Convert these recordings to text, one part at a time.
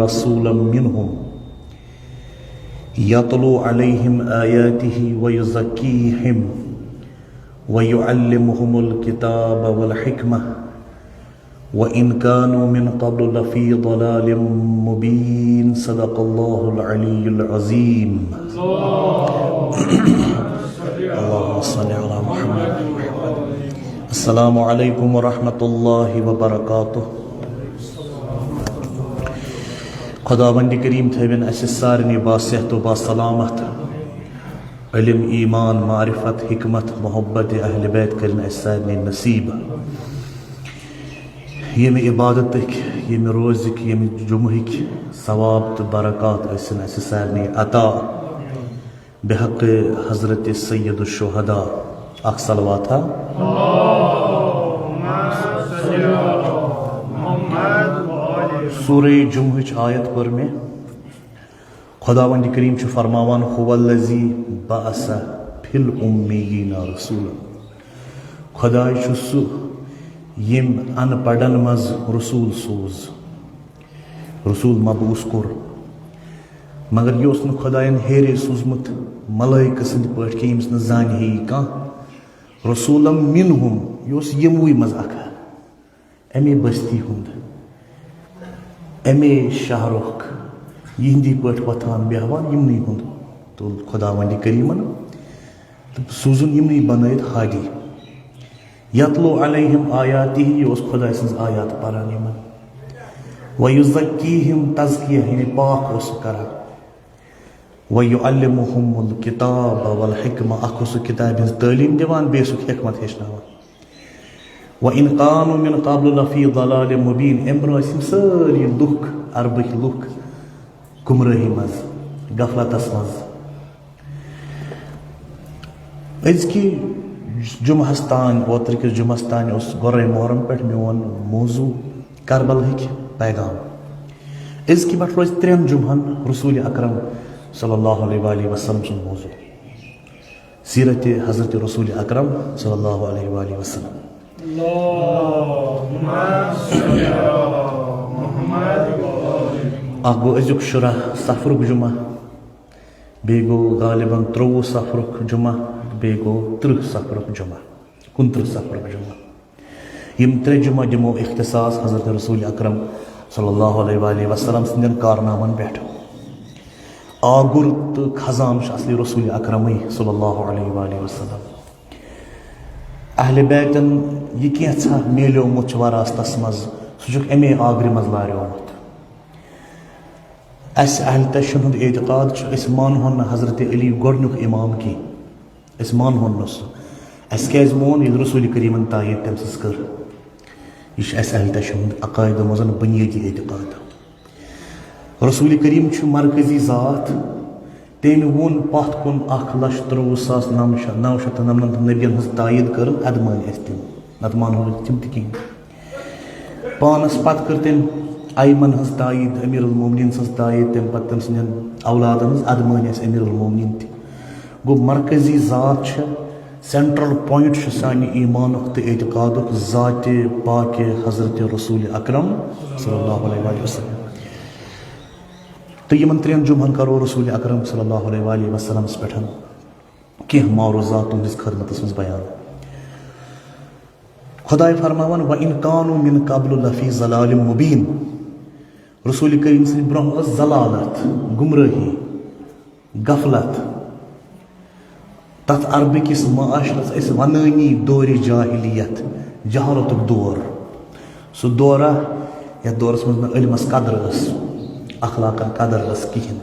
رسولا منهم يتلو عليهم آياته ويزكيهم ويعلمهم الكتاب والحكمة وإن كانوا من قبل لفي ضلال مبين صدق الله العلي العظيم اللهم صل على محمد. السلام عليكم ورحمة الله وبركاته. खुदावंद करीम थविन अस सारनी बासेहत व बासलामत, इल्म ईमान मारिफत हिकमत मोहब्बत अहल बैत करिन अस सारनी नसीब। यम इबादत यम रोज़िक यम जुमहिक सवाब तो बरकत असन अस सारनी अता बेहक हजरत सैयद शुहदा। अख सलवात सूरे जुमह आयत पर में खुदावंद करीम फरमावान हुवल्लज़ी बअस फिल उम्मीयीना रसूला। खुदा सु यम अनपढ़न मज रसूल सोज, रसूल मबूस कोर, मगर यह खुदायन हेरे सूजमुत मलाइक सद पे कि यम्स न जान हे कह रसूलम मिनहुम, यह यमुई मज अख अमे बस्ती हुंद अमे शहरुख यहंदी पे वथान बेहवान यमनी हुंद तो खुदावंद करीमन तो सूजुन यमनी बनैत हादी। यतलो अलैहिम आयातिही, यह खुदा सन्स आयात परान यमन। वयुज़क्कीहिम, तज़किया यानी पाक करा। वयुअल्लिमुहुमुल किताब वल हिकमा, अख किताब हज तालीम दिवान बे हिकमत हेचनावान। व इन कानू मिन क़ब्ल लफ़ी ज़लाल मुबीन, एम्ब्रोसिम सारी लुक अरबक लुक गुमराही मज गफलतस मज। अजकि जुमहस तान ओतर किस जुमहस तान गोरे मोहरम पे मोन मौजू करबल पैगाम। अजकि पे रोज 3 जुमहन रसूल अकरम सल्लल्लाहु अलैहि वसल्लम सुन मौजू सीरत हजरत रसूल अकरम सल्लल्लाहु अलैहि वसल्लम। अख गो अजुक शुरा सफरुक जुमा, बे गो गालिबन 23 सफरुक जुमा, बे गो 30 सफरुक जुमा, 29 सफरुक जुमा। यम 3 जुमा दिमो इख्तिसास हजरत रसूल अकरम सल्लल्लाहु अलैहि वसल्लम सन्दन कारनामन पे। आगुर तो खजाम असली रसूल अकरम सल्लल्लाहु अलैहि वसल्लम। अहले बैतन यह कैसा मेलोमुत वरासतस मज सह अमे आगरि मज लार्योमुत। अस अहल तशन हुंद एतकाद अस मानहोन हजरत अली गोडनुक इमाम की, अस मानहोन सह अस क्या मोन ये रसूल करीमन तायद तम सस कर। यह अस अहल तशन हुंद अकायद मजन बुनियादी एतकाद। रसूल करीम मरकजी जात, तम वोन पथ कुन 1,63,999 नबियन हज तायद कर, अद मान तम नत मान तम तह पानस पत कर तम आयमन हज तायद, अमीर उल मोमिनीन हज तायद, तम पे तम सदन औलादन हज अद मान अमीर उल मोमिनीन तह। गो मरकजी जात सेंट्रल पॉइंट सानि ईमान तो एतकाद ज़ात पाक हजरत रसूल अकरम सल्लल्लाहु अलैहि वसल्लम। तो यमन 3 जुमहन करो रसूल अकरम सल्लल्लाहु अलैहि वसल्लम पे कह मारूजात तुंदिस खदमत मज बयान। खुदाय फरमावन व इन कानू मिन क़ब्ल लफ़ी ज़लाल मुबीन। रसूल करीम सद ब्रोह ज़लालत, गुमराही, गफलत, तथ अरबिकिस माशरस वनानी दौर जाहिलियत, जहालतुक दौर, सह दौरा यथ दौरस मज इल्मस कदर अखलाकन कदर कहें,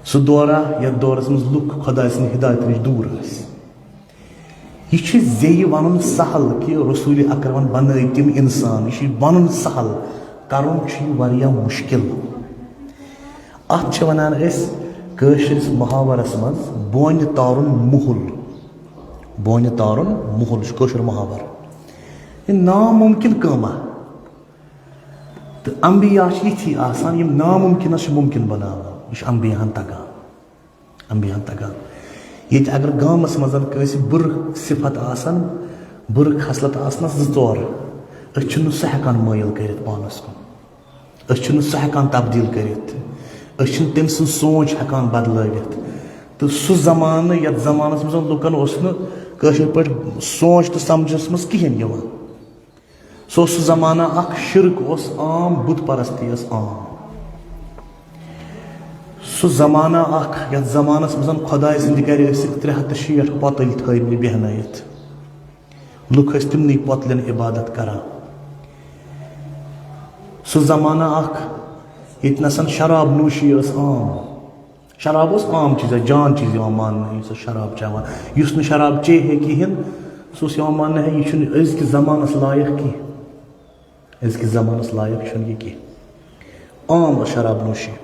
सह दौरा यथ दौरस मज लुक खुदा सद हिदायत नश दूर। यह जे वन सहल कि रसूल अकरमन बन तम इंसान, यह वन सहल कर मुश्किल। अत वनान कशिरस मुहावरस मज बोन तारुन मुहुल, बोन तारुन मुहुल कशिर मुहावर। यह नामुमकिन कमा तो अम्बिया यी आसान यम नामुमकिन मुमकिन बनाना, यह अम्बियान तगान, अम्बियान तगान। ये अगर गामस मज बुर सिफत आसान, बुर खसलत आसनस 2 सह हेकान मायल कर पानस कुन, सह हेकान तब्दील करित तम सं सोच हेकान बदलवित तो सह जमान यथ जमानस मज लुकन कशर पे सोच तो समझस मज कहें सो सह जमाना शिरक आम बुत परस्ती आम सह जमाना यथ जमानस मज खुदा सद गर 360 पोतल थमि बेहनत लुक तिमन पोतलन इबादत करान सह जमाना ये नसन शराब नोशी आम शराब आम चीज़ जान चीज़ मान शराब चवान उस शराब चे है कहें सह मान है यह अजक जमानस लायक कह अजक जमानस लायक यह कह आम शराब नोशी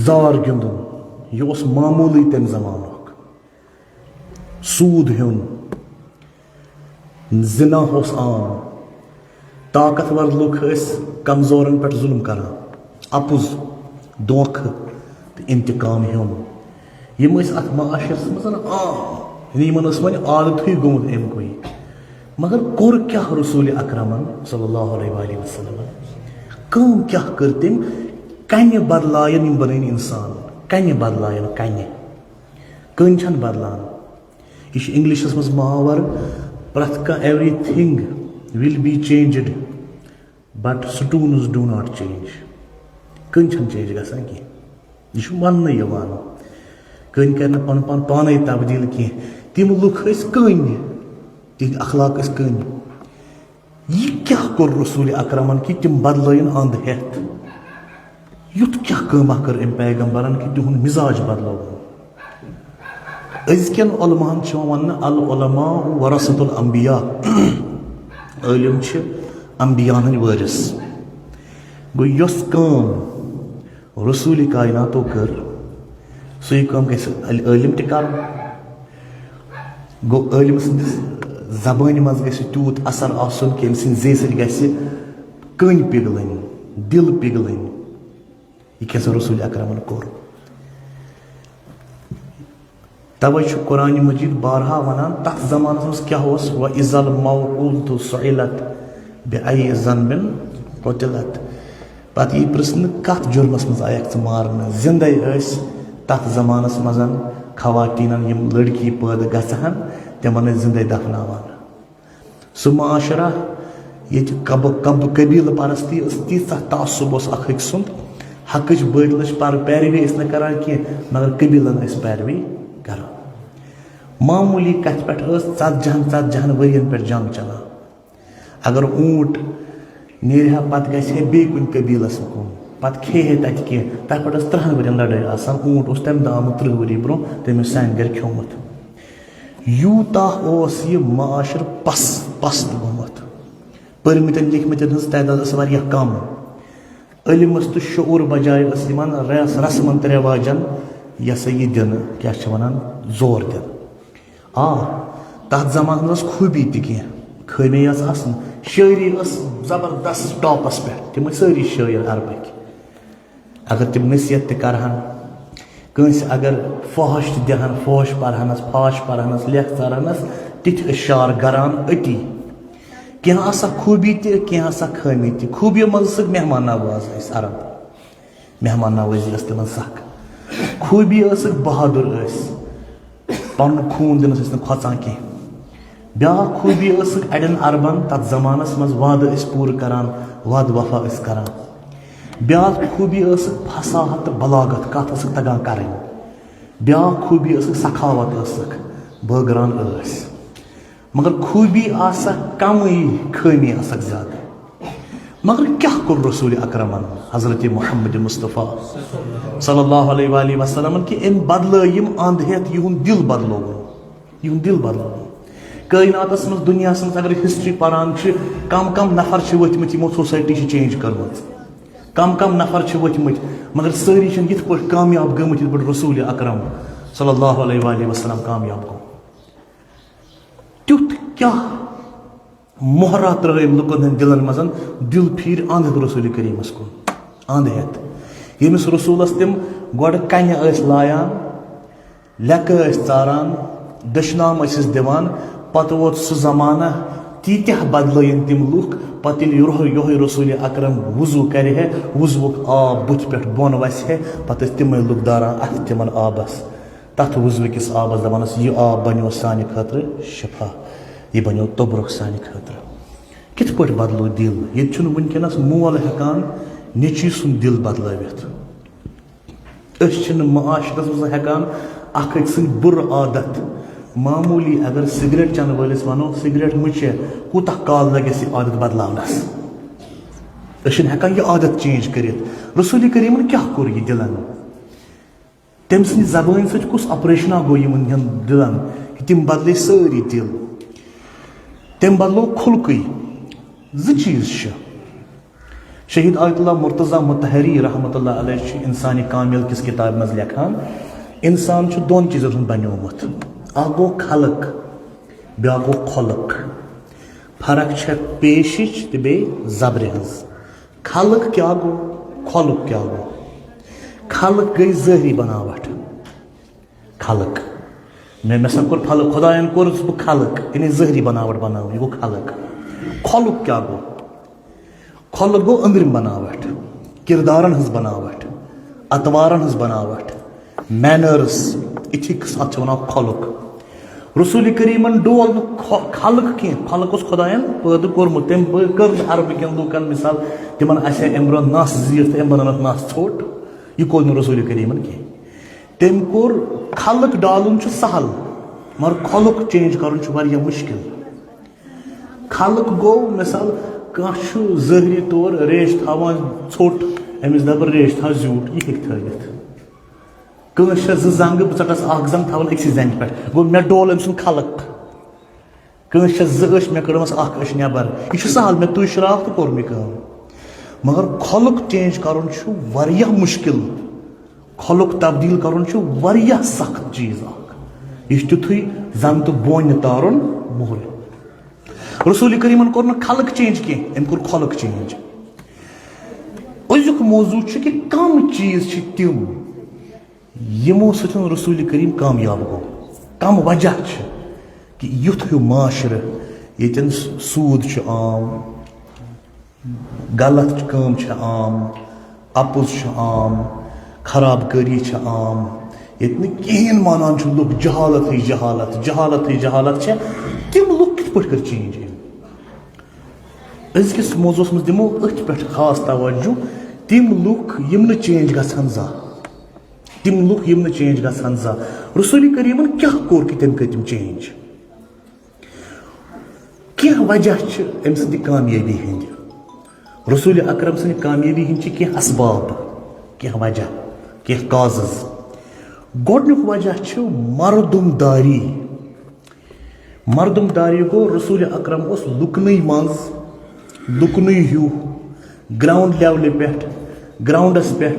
जार गिंदन यह मामूली तम जमान सूद हेन जिना आम ताकतवर लुक कमजोरन पे जुल्म करान अपुज धोख तो इंतकाम हेन यम अत माशरस मज आम यमन वन आदत गोमुत अमुक मगर कोर क्या रसूल अकरमन सल्लल्लाहु अलैहि वसल्लम कम क्या कर तम कन्य बदलायन यम बन इंसान कन्य बदलायन कन छन बदलान यह इंग्लिशस मज मुहावर प्रथ कह everything will be changed but stones do not change कन छन चेंज गसान की यह वन कन कर पन पन पाने तब्दील कह तम लुक कन तिद अखलाक कन यह क्या कोर रसूल अकरमन कि तम बदलन अंध हेत युत क्या कमा कर अम पैगम्बरन कि तिहुन मिजाज बदलो अजकन उलमाहन वन अल उलमा वरसतुल अंबिया इलम अंबियान हंद वारिस गो यस काम रसूल कायनातो कर सह काम इलम तक गो इलम सदिस जबान मज गूत असर आसन कि अम सद जे कन पिघलन दिल पिघलन यह कैसा रसूल अकरमन कोर तवे कुरान मजीद बारहा वनान तथ जमानस मज क्या व इज़ल मौऊदतु सुइलत बिअय्यि ज़न्बिन कुतिलत पत यह प्रश्न कत जुर्मस मज आयक मारन जिंदे तथ जमानस मज खवातीन यम लड़की पैदा गहन तिमन जिंदे दफनावान सह माशरा ये कबील परस्ती तीसा तासुब अख सुंद हकच बदल पैरवी करान कह मगर कबीलन पैरवी करान मामूली कथ पे 40 वरियन पे जंग चलान अगर ऊंट नेरहा पत गहे बे कुन कबीलस कुन पत खे तत कह तथ पे 30 वरियन लड़ाई आसान ऊंट तम दह 30 वरी ब्रो तमिस सान गर खोमुत यूता यह माशर पस्त गोमुत परमित लिखमित तादाद कम इलमस तो शूर बजाय रस्मन तो रिवाजन यह सा यह दिन क्या वन जोर दिन तथ जमानस खूबी तह खमी शायरी जबरदस्त टॉपस पे तम सारी शायर अरबक अगर तम नसीहत तहन कंस अगर फहश दिहन फहश पढ़ानस फाश पढ़ानस लेख तरहनस तिथ अशार गरान अति क्या आसा खूबी क्या आसा खमी खूबियों मज मेहमान नवाज अरब मेहमान नवाजी तम सख खूबी बहादुर पन खून दिन खोचान कह ब्या खूबी अड़न अरबन तथ जमानस मज वाद पूर करान वाद वफा करान ब्या खूबी फसाहत बलागत कत तगान कर ब्या खूबी सखावत बगरान मगर खूबी आसा कम खमी आसक ज्यादा मगर क्या कोर रसूल अकरमन हजरत मोहम्मद मुस्तफ़ा सल्लल्लाहु अलैहि वसल्लम कि अम बदल यम अंध हेत यहुन दिल बदलो कायनातस मज दुनिया मज अगर हिस्ट्री पढ़ान कम नफर वथमत यमो सोसाइटी चेंज कर्म कम नफर वथमत मगर सारी यथ पे कामयाब गमत यथ पे रसूल अकरम सल्लल्लाहु अलैहि वसल्लम कामयाब गो तुत क्या मोहरा त्रम लुकन हंद दिलन मज दिल फिर अंध रसूल करीमस कुन अंध हेत यमिस रसूलस तम गोड़ कन लायान लेक चारान दशनाम दिवान पत वोत सह जमाना तीत्याह बदलायन तिम लुक पत योह रसूल अकरम वजू करे वजूक आब बुथ पे बोन वस पत तिम लुक दारान अथ तिमन आबस तथ वजू किस आबस दपान यह आब बनो सानि खतर शिफा यह बनो तबरुक सानि खतर कित पे बदलो दिल ये वनकस मोल हेकान नेची सुन दिल बदलवित माशरस मज हेकान अख सद बुर आदत मामूली अगर सिगरेट चन वलिस वनो सिगरेट मुचे कूत काल लगे आदत बदलावनस हेकान यह आदत चेंज कर रसूल करीमन क्या कोर यह दिलन तम सद जबान सस ऑपरेशना गो दिलन कि तम बदल सारी दिल तम बदलो खुल्क ज चीज शहीद आयतुल्लाह मुर्तज़ा मुतहरी रहमतुल्लाह अलैह इंसानी कामिल किस किताब मज लिखान इंसान दोन चीजों बनोमुत अ गो खलक ब्या गो खलक फर्क पेशिश तो बे जबर हज खलक क्या गो खलक क्या गो खलक गई ज़ाहिरी बनावट खलक मे सा कोर फलक खुदायन कोर बह खलक यानी ज़ाहिरी बनावट बनाव यह गो खलक खलक क्या गो खलक गो अंदरिम बनावट किरदारन हज बनावट अतवारन हज बनावट मैनर्स इथिक्स अत खलक रसूल करीमन डोल खलक कह खलक खुदायन पैदा कोर्मुत तम कर अरबकन लूकन मिसाल तिमन अम ब्रो नस जीत अम बनन नस ोट यह कोर रसूल करीमन कह तम कोर खलक डालुन सहल मगर खलक चेंज कर मुश्किल खलक गो मिसाल कह ज़ाहिरी तौर रेश थावान ोट अमिस दप रेश था ज्यूट यह हेक थवित कस जंग बह टस जंग थावन अक्स जंग पे गो मे डोल अम सुन खलक कस ज़ मे कड़मस नबर यह सहल मे तुज श्राप तो कोर मे मगर खलक चेंज कर मुश्किल खलक तब्दील कर सख्त चीज यह तुथु जन तो बोन तारुन मोहर रसूल करीमन कोर न खलक चेंज कह अम कोर खलक चेंज अजुक मौजू कि कम चीज तम यमो सतन रसूल करीम कामयाब गो कम वजह कि युथ हूँ माशर ये सूद आम गलत काम आम अपुज आम खराबकारी आम ये कहें मानान लुक जहालत ही जहालत जहालत ही जहालत तम लुक कित पे कर चेंज अजकिस मौजूस मज दिमो अथ पे खास तवज्जो तम लुक यम चेंज गन जा तम लुक यम चेंज गन जा रसूल करीमन क्या कोर कि तम कर चेंज क्या वजह अम सद कामयाबी हंद रसूल अकरम सद कामयाबी हंद क्या असबाब क्या वजह क्या काजज गोडनुक वजह मरदुमदारी मरदुमदारी गो रसूल अकरम लुकन मज लुकन हूँ ग्राउंड लेवल पे ग्राउंडस पे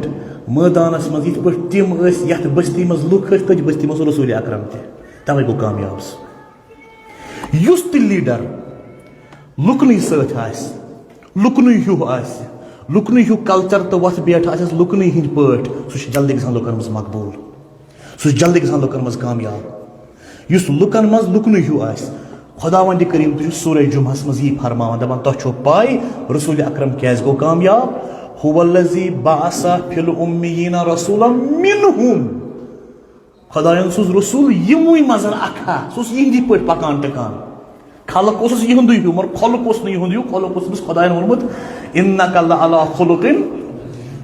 मैदानस मज ये तम ये बस्ती मज लुक तथ बस्ती मज रसूल अकरम तवे गो कामयाब युस त लीडर लुकन सत लुकन हूँ लुकन हूँ कल्चर तो वथ बेठ लुकन हंद पे सह जल्दी ग लुकन मज मकबूल सह जल्दी ग लुकन मज कामयाब युस लुकन मज लुकन हूँ खुदा वंद करीम तो सूरह जुमहस मज यी फरमान दपान तुह पाई रसूल अकरम क्या गो कामयाब हुवल्लज़ी बअसा फिल उम्मीयीना रसूलन मिनहुम खुदायन सुज रसूल यमुई मजन अखा सुस यिंदी पे पकान टकान खलक यहुंद हूँ मगर खलक यहुंद खलक खुदायन वोनमुत इन्नका लअला खुलुकिन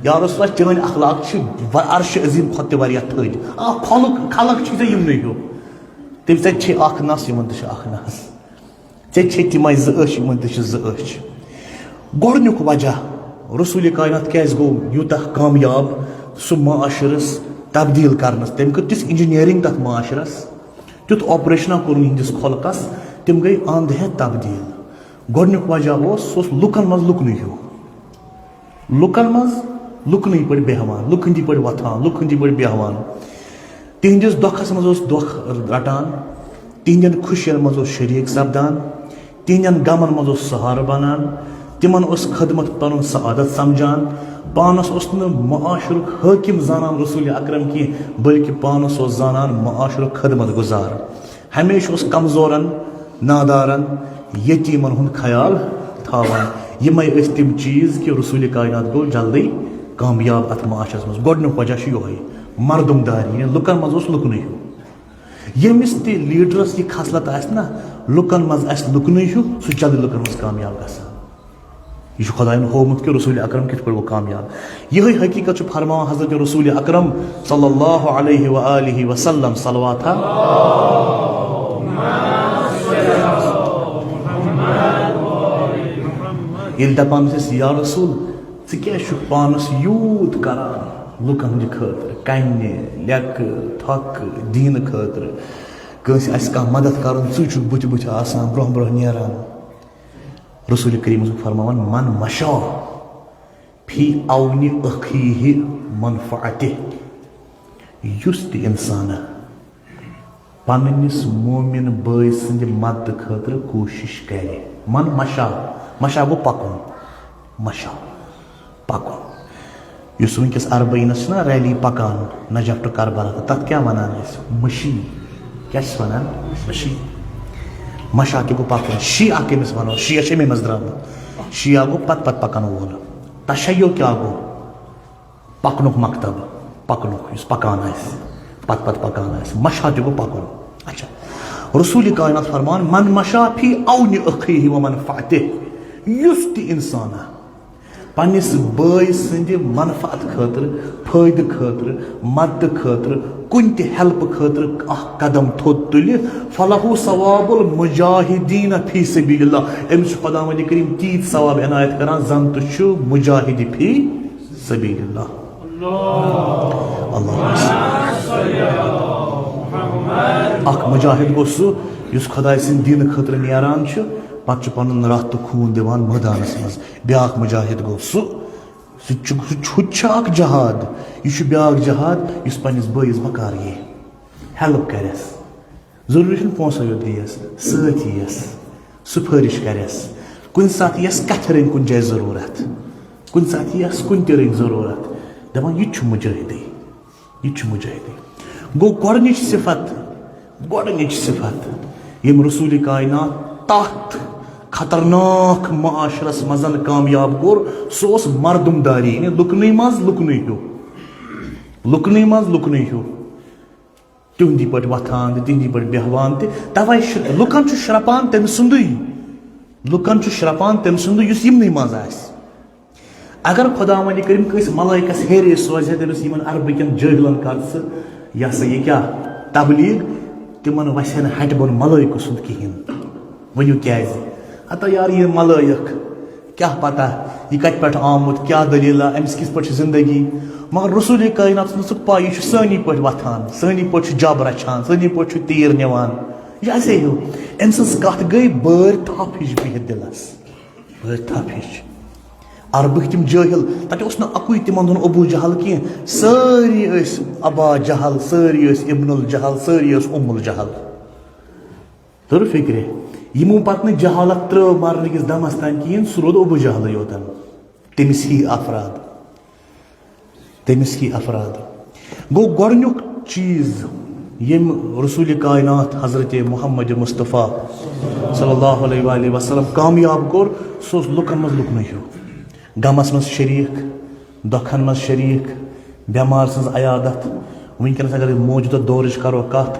या रसूल चान अखलाक अर्श अजीम खुद थद खलक खलक यमुन हूँ तम चे नस इन नस चे तम ज़ गोडनुक वजह रसूल कायनात क्या गो यूत कामयाब सह माशरस तब्दील करनस तम कर तिस इंजीनियरिंग तथ माशरस तुत ऑपरेशना कोर हंदिस खलकस तम गई अंध है तब्दील गोडनुक वजह लुकन मज लुकन हूँ लुकन मज लुकन पे बेहवान लुक हंदी पे वथान लुक हंदी पे बेहवान तिहंदिस दुखस मज दुख रटान तिहंदन खुशियन मज शरीक सपदान तिहंदन गमन मज सहार बनान तिमन खदमत पन सआदत समझान पानस माशरुक हाकिम जानान रसूल अकरम की बल्कि पानस जानान माशरुक खदमत गुजार हमेशा कमजोरन नादारन यतीमन हुंद ख्याल थावान यमै ٲسۍ तिम चीज कि रसूल कायनात गो जल्दी कामयाब अत माशरस मज गोडनुक वजह योहे मर्दमदारी लुकन मज ओस लुकन हूँ यमिस ते लीडरस यह खसलत ना लुकन मज आस लुकन हूँ सह जल्दी लुकन मज कामयाब गसान यह खुदायन होमुत कि रसूल अकरम कित पे गो कामयाब यही हकीकत फरमान हजरत रसूल अकरम सल्लल्लाहु अलैहि व आलिहि वसल्लम सलवात ये दपान या रसूल क्या पानस यूत करान लुकन हंद खतर कन्ने लेक थक दीन खतर कंस कह मदद कर बुत बुत आसान ब्रोह ब्रोह नेरान रसूल करीम फरमान मन मशा फी अवनि अखीहि मनफअते युस ते इंसान पन्निस मोमिन भाई सद मदद खतर कोशिश करे मन मशा मशा गो पकुन मशा पकुन युस वनकस अरबईनस ना रैली पकान नजफ टू करबला तथ क्या वनान मशी क्या वनान मशी मशा के गो पकुन शिया कमिस वनो शिया मे मज द्रामुत शिया गो पत पत पकन वोल तशय्यो क्या गो पकनुक मकतब पकनुक युस पकान आस पत पत पकान आस मशा ते गो पकुन अच्छा रसूल कायनात फरमान मन मशा फी अवनि अखीहि व मनफअते युस ते इंसान पन्निस भाई सद मनफत खतर फायद खतर मदद खतर कुन ते हेल्प खतर कदम थोद तुल फलहु सवाबुल मुजाहिदीन फी सबीलिल्लाह अमिस खुदावंद करीम तीत सवाब इनायत करान जन तो मुजाहिद फी सबीलिल्लाह अख मुजाहिद गो सह खुदा सिंद दीन खतर नेरान पत् पन रह तो खून दिवान मैदानस मज ब्याक मुजाहिद गो सह जहाद यह ब्याक जहाद इस पन्निस बइस बकार ये हेल्प करस जरूरी पोंसा योत दियस सत यस सुफारिश करस कुन सात यस कथ रन कुन जाय जरूरत कुन सात यस कुन ते रन जरूरत दपान यह मुजाहिदी यह मुजाहिदी गो गोडनिच सिफत यम रसूल कायनात तथ खतरनाक माशरस मजन कामयाब कोर सोस मर्दमदारी लुकन मज लुकन हूँ तिंदी पे वथान तिंदी पे बेहवान तवे लुकन श्रपान तम सुंद लुकन श्रपान तम सुंद यमन मज अगर खुदा वंद करीम कस मलाइकस हेरे सोजे तमिस अरबकन जहिलन कर यह सा यह क्या तबलीग तिमन वसन हट बोन मलाइक सुंद कहें वनु क्या हता यार ये मलाइक क्या पता यह कत पे आमुत क्या दलील अमिस किस पे जिंदगी मगर रसूल कायनात पा यह सानी पे वथान सानी पे जब रचान सानी पे तीर निवान यह ऐसे हो अम कत गई बर थप हिश बिहित दिलस बर थप हिश अरबक तम जाहिल तत अकुई तिमन अबू जहल कह सारी अबा जहल सारी इब्नुल जहल सारी उम्मुल जहल तर फिक्रे यमो पे जहालत त्र मारने किस दमस तान कहें सह रोद अबू जहल योतन तमिस ही अफराद गो गोडनुक चीज यम रसूल कायनात हजरत मोहम्मद मुस्तफ़ा सल्लल्लाहु अलैहि वसल्लम कामयाब कोर सो लुकन मज लुकन हूँ गमस मज शरीक दुखन मज शरीक बेमार सज अयादत वनकस अगर मौजूदा दौर करो कत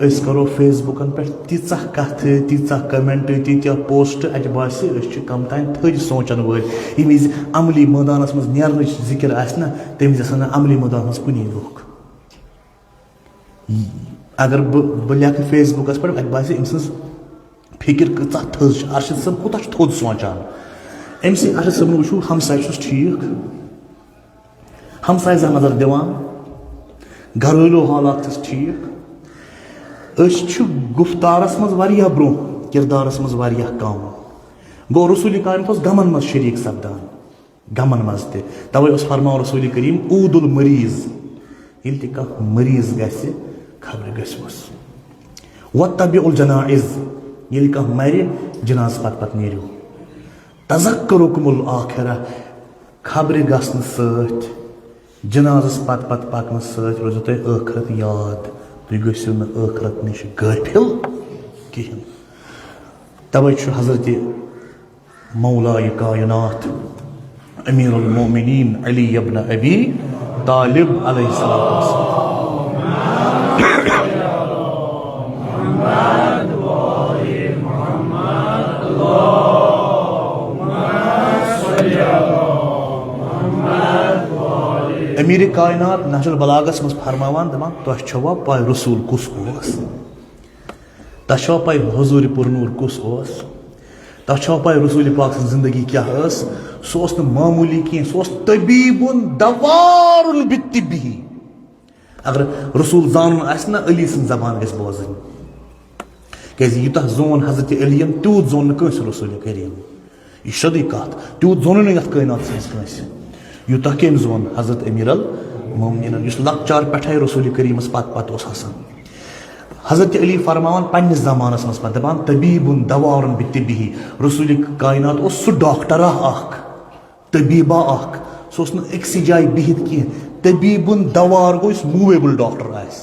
करो फेसबुकन पे तीचा कथ तीचा कमेंट तीत्या पोस्ट अत बास कम तान थज सोचन वल यम अमली मैदानस मज नेरन जिक्र आना तमिस अमली मैदान मज कुनी लुक अगर बह लेख फेसबुकस पे अत बास अम सज फिक्र कचा थज अरशद सब कूत थोद सोचान अम अरशद सब वो हमसाय ठीक हमसाय नजर दिवान घरेलू हालात ठीक गुफ्तारस मज वारिया ब्रोह किरदारस मज वारिया कम गो रसूल कायनात गमन मज शरीक सपदान गमन मज तवे फरमान रसूल करीम ऊदुल मरीज ये कह मरीज गि खबर गस वत्तबिउल जनाइज ये कह मर जनाज पत नेरू तज़क्कुरुकुमुल आखिरा खबर गसन सत जनाजस पत पकन सत रोजो तुम आखरत याद तुम गो न आखरत नश गाफिल कहें तवै छु हजरत मौलाए कायनात अमीरुल मोमिनीन अली इब्न अबी तालिब अलैहिस्सलाम अमीर कायनात नहजुल बलागस मज फरमावान दपान तुह छवा पाय रसूल कुस ओस तह छवा पाय हुजूर पुरनूर कुस ओस तह छवा पाय रसूल पाक जिंदगी क्या ओस सो ओस न मामूली की सो ओस तबीबुन दवारुन बित्तिबिही अगर रसूल जानन आस न अली सन जबान गस बोजन केज युतह जोन हजरत अलीयन तूत जोन न कस रसूल करीम यह शदी कत तूत जोन न यत कायनात सस कस यूतः केम जोन हजरत अमीरुल मोमिनीन युस लक्चार पेठे रसूल करीमस पत पत ओस हसन हजरत अली फरमावन पन्निस जमानस मस पत दपान तबीबुन दवारुन बित्तिबिही रसूल कायनात ओस सु डॉक्टर अख तबीबा अख सो ओस न एकसी जाय बिहित की तबीबुन दवार गो इस मूवेबल डॉक्टर आस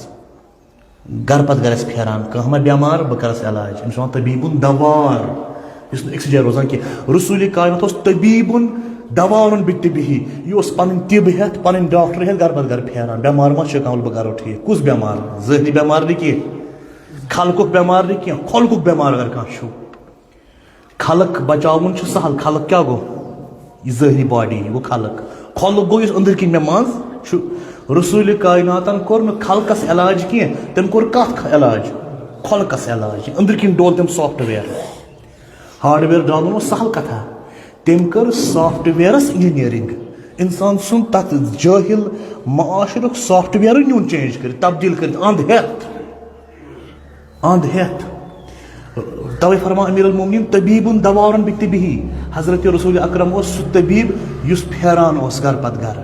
घर पत गरस फेरान कह बेमार बह करस इलाज अमिस वन तबीबुन दवार इस एकसी जाय रोजान की रसूल कायनात ओस तबीबुन दवारुन बित्तिबिही यह पन तिब हेत पन डॉक्टर हेत घर पत घर फेरान बेमार मा कल बह करो ठीक कुस बेमार जहनी बेमार न कह खलकुक बेमार न कह खोलकुक बेमार अगर कह खलक बचावन सहल खलक क्या गो यह जहनी बॉडी गो खलक खोलक गो इस अंदर किन मे मज रसूल कायनातन कोर न खलकस इलाज कह तम कोर कत इलाज खोलकस इलाज अंदर किन डोल तम सॉफ्टवेयर हार्डवेयर डालन सहल कथा तम कर सॉफ्टवेयरस इंजीनियरिंग इंसान सुन तथ जाहिल माशरुक सॉफ्टवेयर नुन चेंज कर तब्दील कर अंध हेत तवे फरमा अमीरुल मोमिनीन तबीबुन दवारुन बित्तिबिही हजरत रसूल अकरम ओस सु तबीब युस फेरान ओस घर पत घर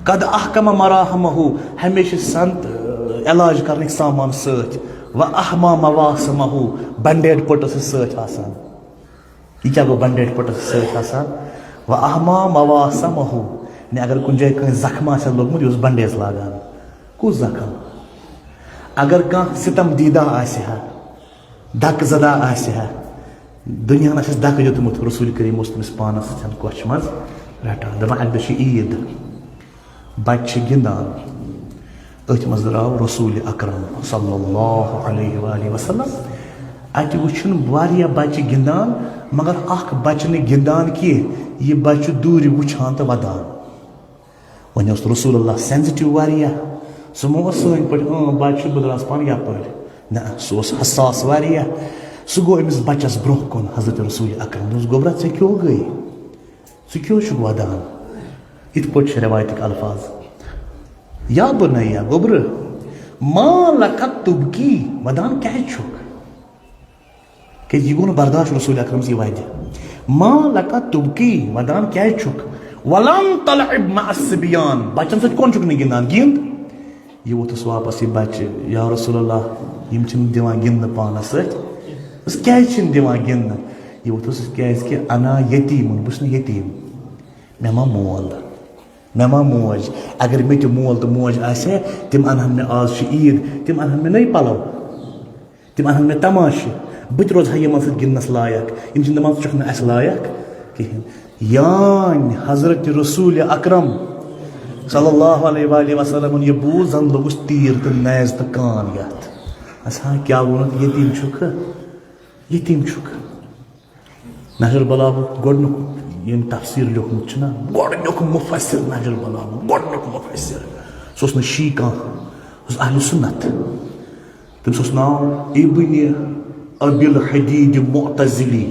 कद अहकम मराहमहु हमेशा संत इलाज करने सामान सत व अहमा मवासमहु बैंडेड पटस सत आसान यह क्या गो बैंडेड पटस सत आसान व अहमा मवासमहु ने अगर कुछ जाय कहीं जख्मा लोगमुत यह बैंडेज लागान कुछ जख्म अगर कह सितम दीदा आसहा धक जदा आसहा दुनिया धक दिमुत रसूल करीम तमिस पानस कोच मज रटान दपान अक दह ईद बच्चे गिंदान अथ मज द्राव रसूल अकरम सल्लल्लाहु अलैहि वसल्लम अत वुचन वारिया बच्चे गिंदान मगर अख बच्चे ने गिंदान की यह बच्चे दूर वुचान तो वदान वन रसूलुल्लाह सेंसिटिव वारिया सो मो सन पे बच्चे बदलास पान यप ना सो हसास वारिया सो गो अमिस बच्चस ब्रोह कुन हजरत रसूल अकरम गोबरा ऐ क्यों गई सह क्यों वदान इत पे रवायत अल्फाज या बनैया गोबर मां लकत तुबकी वदान क्या कि यह गो बर्दाश्त रसूल अकरम सी वजह मां लकत तुबकी वदान क्या वलम तलअब मअस्सिबियान बच्चन सत कौन चुक गिंदान गिंद यह वोतस वापस यह बच्चे या रसूलल्लाह यम दिवान गिंद पानस सत क्या दिवान गिंद यह वोतस क्या अना यतीम बस यतीम मे मा मोल मे मा मोज अगर मे मोल तो मोज आसे तिम अनहन मे आज ईद तिम अनहन मे नई पलव तिम अनहन मे तमाशे बत रोजहा यमन सत गिंदनस लायक यम दपान च अस लायक कहें यान हजरत रसूल अकरम सल्लल्लाहु अलैहि वसल्लम यह बूझ जन लोगुस तीर तो नैज तो कान यथ हाँ क्या वो यतीम छुक नजर बलाव गोडनुक यम तफसीर लिखमुत गोडनुक मुफस्सिर नजर बलाव गोडनुक मुफस्सिर सो शी कह अहले सुन्नत तमिस नाव इब्न अबिल हदीद मुअतज़िली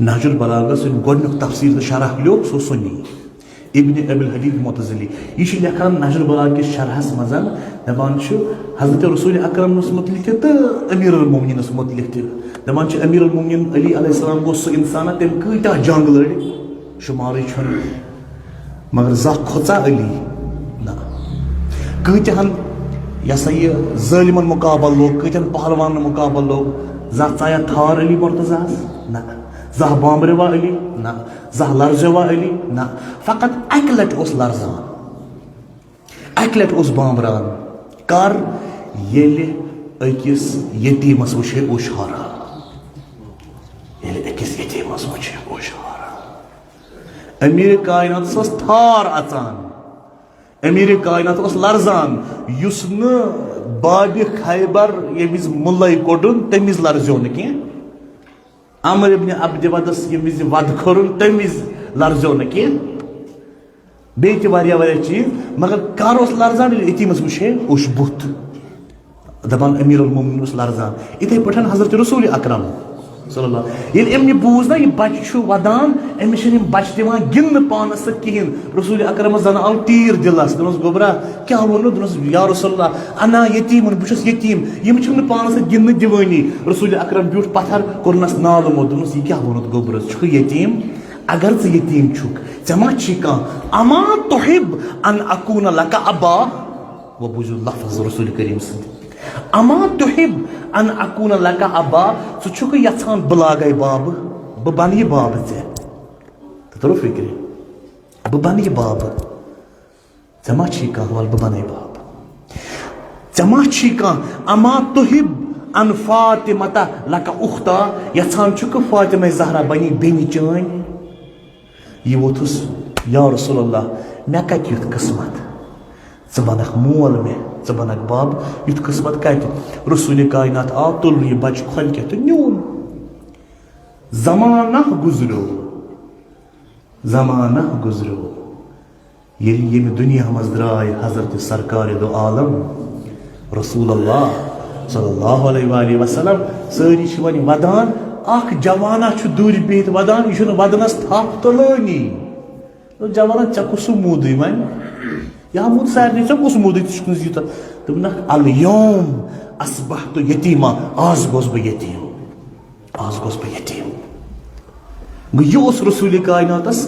नहजुल बलागस गोडनुक तफसीर तो शरह लिख सो सुन्नी इब्न अबिल हदीद मुअतज़िली यह लिखान नहजुल बलाग के शरहस मज दपान हजरत रसूल अकरम मुतलिक तो अमीरुल मोमिनीन मुतलिक दपान अमीरुल मोमिनीन अली अलैहिस्सलाम गो सह इंसान तम कईटा जंग लड़ शुमार मगर जा खोचा अली ना कईटहन यह सा यह ज़ालिमन मुकाबल लोग कईटन पहलवान मुकाबल लोग जा चाया थार अली मुर्तज़ास ना जा बामरवा अली ना जा लर्जवा अली ना फ़कत अक लट उस लर्जान अक लट उस बामरान कर येले अकिस यतीमस वुशे उशारा अमीर कायनात थार अचान, अमीर कायनात लर्जान, युस न बाब खैबर यमिज मुल्लै कोडुन तमिज लर्जो न की, अमर इब्न अब्दवदस यमिज वद खोरुन तमिज लर्जो न की, बेति वारिया चीज, मगर कर लर्जान यतीमस वुशे उश बुत दपान अमीरुल मोमिनीन लर्जान। इथे पठन हजरत रसूल अकरम सल्लल्लाहु ये अमि बूज ना यह बच्चे वदान अमिस बच्चे दिवान गिन पानस कहें रसूल अकरम जन आव तीर दिलस दोनस गोबरा क्या वो दोनस या रसूलल्लाह अना यतीम बुस यतीम यम पानस गिन दिवानी रसूल अकरम ब्यूट पत्थर कोरनस नालमो दोनस यह क्या वोनुत गोबर यतीम अगर चे यतीम छुक मा कह अमा तुहिब अन अकून लका अब्बा वो बुझ लफ्ज रसूल करीम सद अमा तुहिब अन अकून लका अब्बा छु यछान बह लागै बाब बह बन यह बाब ऐ तरो फिक्र बह बन यह बाब ऐ मा कह वल बह बन बाब ऐ मा कह अमा तुहिब अन फातिमता लका उख्ता यछान छु फातिमा जहरा बनी बेनी चान यह वोथुस या रसूलल्लाह मे कत युथ किस्मत च बनक मोल मे च बनक बाब युथ किस्मत कत रसूल कायनात आव तुल यह बच खोल के तो न्यून जमाना गुजरो ये दुनिया मज द्राय हजरत सरकार दो आलम रसूलुल्लाह सल्लल्लाहु अलैहि वसल्लम सारी वन वदान अख जवाना दूर बिहित वदान यह वदनस थप तुलानी जवाना चे कुस मूद वन यह मूद सारे चे कुस मूद यूत दोन अल योम अस्बहतु यतीमा आज गोस बह यतीम गो यह रसूल कायनातस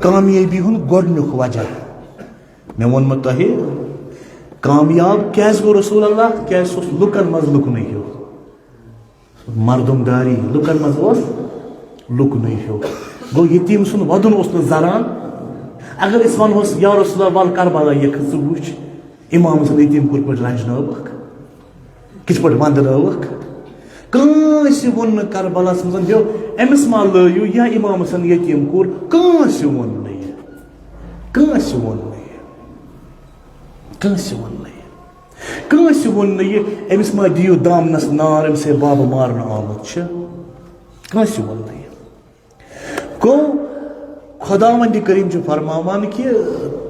कामयाबी हुंद गोडनुक वजह मे वोन तुह कामयाब क्या गो रसूल अल्लाह क्या लुकन मज लुकन हो मर्दमदारी लुकन मज लुकन हो गो यतीम सुन वदन जरान अगर वनो या रसूल वल करबला यख वुच इमाम सन यतीम कुर पे रंजनवक किस पे वंदनवक कंस वोन करबलस मज यो अमिस मा लयू या इमाम सन यतीम कुर कंस वोन अमिस मा दियो दामनस नार अमिस बाब मारन आमुत कंस वोन गो खुदावंद करीम फरमान कि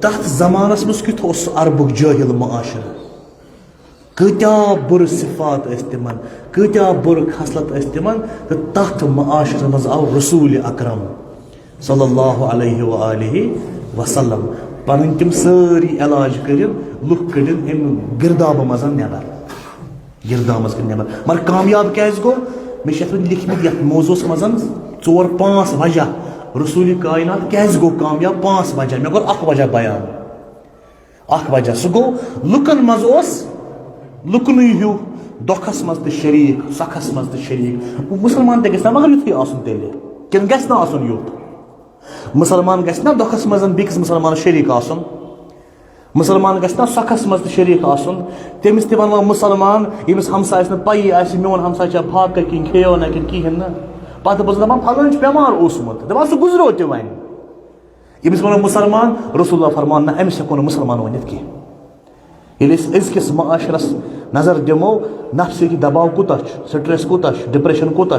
तथ जमानस मज कुथ अरबुक जाहिल माशर कत्या बुर सिफात तिमन कत्या बुर खसलत तिमन तो तथ माशर मज आव रसूल अकरम सल्लल्लाहु अलैहि वसल्लम पन तिम सारी इलाज कर लुक कड़न गिरदाब मज नबर मगर कामयाब क्या गो मे लिखमित ये मौजूस मज 4-5 वजह रसूल कायनात क्या गो कामयाब 5 वजह मे कोर अख वजह बयान अख वजह सह गो लुकन मज लुकन हूँ दुखस मज शरीक सखस मज शरीक मुसलमान ते गना मगर युथ आसन तेल किन गना आसन युथ मुसलमान गना दुखस मज बिकस मुसलमान शरीक आसन मुसलमान गना सखस मज शरीक आसन तमिस ते वन मुसलमान यमिस हमसायस न पई आसि मोन हमसाय छ फाक किन खेयो न किन किहन न पत बस दपान फलन बेमार ओसमुत दपान सह गुजरो ते वन यमिस वन मुसलमान रसूलुल्लाह फरमान न अमिस हेको मुसलमान वनित की अजकिस माशरस नजर दिमो नफ्स की दबाव कूता स्ट्रेस कूता डिप्रेशन कूता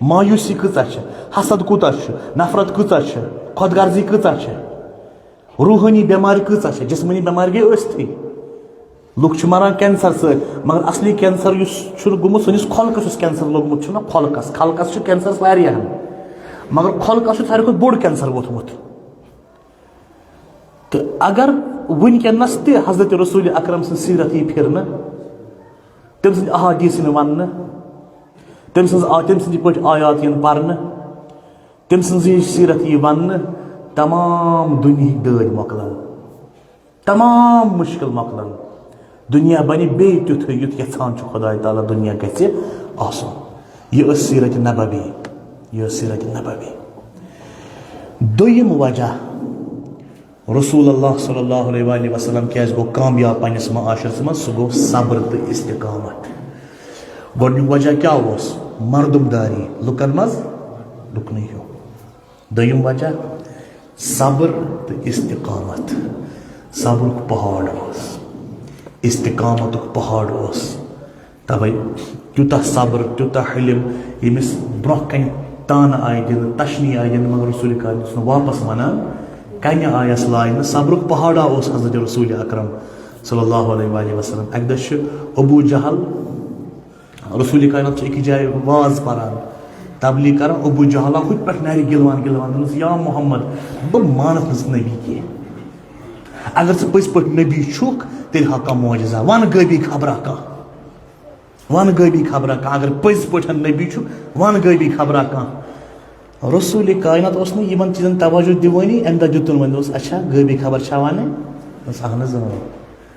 मायूसी कचा हसद कूता नफरत कचा खुदगर्जी कचा रूहानी बेमारी कचा जिस्मानी बेमारी गई थी लुक मरान कैंसर सत मगर असली कैंसर गुमुत सनिस खोलकस कैंसर लोगमुत खोलकस खलकस कैंसर वारियाहन मगर खोलकस सारे खुद बोड़ कैंसर वोथमुत तो अगर वनकस ते हजरत रसूल अकरम सं सीरत यी फिर तम सद अहादीस वन तम सद पे आयात इन पर्न तम सज सीरत यी वन तमाम दुनिया दद मकलन तमाम मुश्किल मकलन दुनिया बन बे तुथ युथ यछान खुदा ताला दुनिया गि यह सीरत नबवी दोयम वजह रसूलुल्लाह सल्लल्लाहु अलैहि वसल्लम क्या गो कामयाब पन्निस माशरस मज सह गो सब्र तो इस्तिकामत गोडनुक वजह क्या मर्दमदारी लुकन मज लुकन हो दोयम वजह सब्र तो इस्तिकामत सब्र पहाड़ इस्तिकामत पहाड़ तवे त्यूता सब्र त्यूता हिलिम यमिस ब्रोह कन तान आय दिन तशनी आय दिन मगर रसूल कारीम वापस वनान कन आयस लाइन सब्र पहाड़ा हजरत रसूल अकरम सल्लल्लाहु अलैहि वसल्लम अकद अबू जहल रसूल कारीम एक जाय वाज परान तबलीग कर अबू जहला हुत पे नारि गिलवान गिलवान या मोहम्मद बह मानत नबी कह अगर स पज पे नबी छुक तेल हा मोजा वन गबी खबरा कह अगर पज पे नबी छु वन गबी खबरा कह रसूल कायनात इन चीजन तवज्जो दिवानी अम दह दुन वन अच्छा गबी खबर छा वन अहन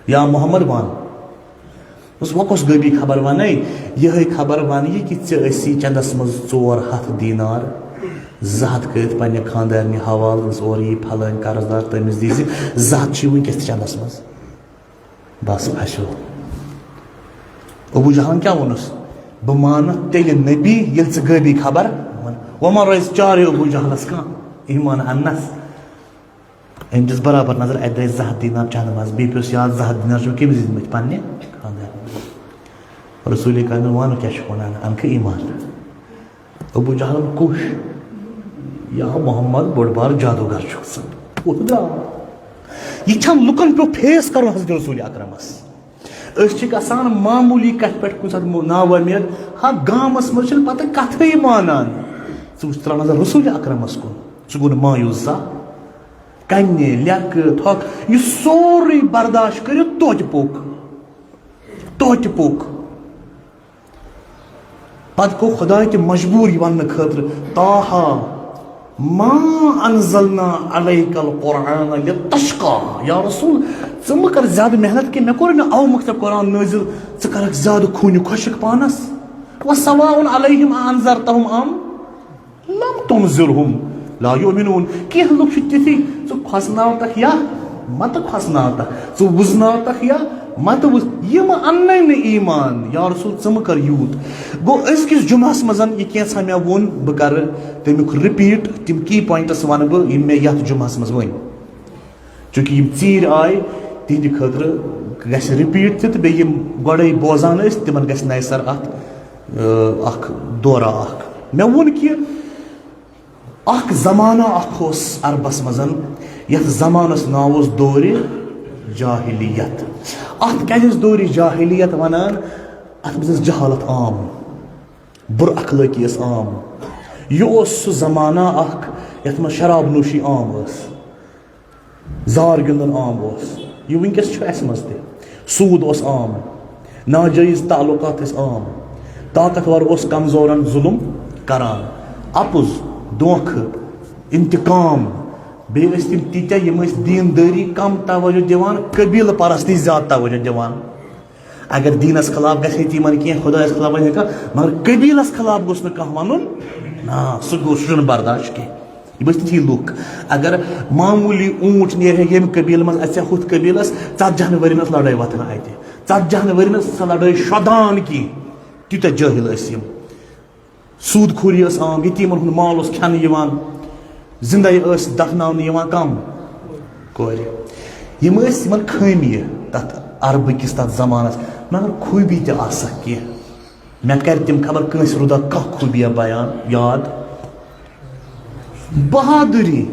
या मोहम्मद वन वह कस गबी खबर वन यह खबर वन कि सी चंदस मज 400 दीनार 200 कर पे खानदार हवाल और यह फलान कर्जदार तमिस दीज 200 वनकस चंदस मज बस फसो अबू जहल क्या वोनस बह मान तेल नबी ये गबी खबर वह रोज चार अबू जहलस कह ईमान अन्नस अम दिस बराबर नजर अत 200 दीनार चंद मज बे पे याद 200 दीनार कमिस दित पे खानदार रसूल कारीम वन क्या वन अनख ईमान अबू जहल कुश या मोहम्मद बोड़ बार जादूगर यह लुकन पे फेस कर हजरत रसूल अकरमस मामूली कथ पे कुछ नावमीद हाँ गामस मज पता कथ मानान त्रा नजर रसूल अकरमस कुन सह गो मायूस सा कन्ने लेक थक यह सोरे बर्दाश्त कर तोत पोक पत गो खुदा ते मजबूर वन खतर ताहा मा अनजलना अलैकल कुरान लितशका या रसूल च कर ज्यादा मेहनत के मे कोर न अव मकसद कुरान नाजिल च कर ज्यादा खून खुशक पानस व सवाउन अलैहिम अनजरतहुम अम लम तुनजिरहुम ला युमिनून के लोग तिथि च खसनाव तक या मत खसनाव तक च वुजनाव तक या मत यम अन्न ईमान या रसूल च कर यूत गो अजकिस जुमहस मजन यह कैसा मे वोन बह कर तमिक रिपीट तम की पॉइंट्स वन बह मे यथ जुमहस मज वन चूंकि यम चीर आय तिहद खतर गस रिपीट तो बे गोड़े बोजान तिमन गस नयसर अत दौरा मे वोन कि जमाना अरबस मजन यथ जमानस नाव दौर जाहिलियत अत क्या दौर जाहिलियत वनान अत मज जहालत आम बुर अखलाकी आम यह सह जमाना यथ मज शराब नोशी आम जार गिंदन आम यह वनकस मज सूद आम नाजायज ताल्लुकात आम ताकतवर कमजोरन जुल्म करान अपुज धोख इंतकाम बे तम तीत्या दीनदारी कम तवज्जो दिवान कबील परस्ती ज्यादा तवज्जो दिवान अगर दीनस खिलाफ गए तिमन कह खुदास खिलाफ वन मगर कबीलस खिलाफ गोस कह वन ना सह बर्दाश्त कह यह ती लुक अगर मामूली ऊंट नेर यम कबील मज अ हुत कबीलस 40 वरियन लड़ाई वथन अत 40 वरियन सह लड़ाई शोदान की तीत्या जाहिल सूदखोरी आम यतीमन हुंद माल खेन जिंदे दफनावन कम कोर यम खामी तथ अरबकिस तथ जमानस मगर खूबी तक कह मे कर तम खबर कंस रुदा कह खूबिया बयान याद बहादुरी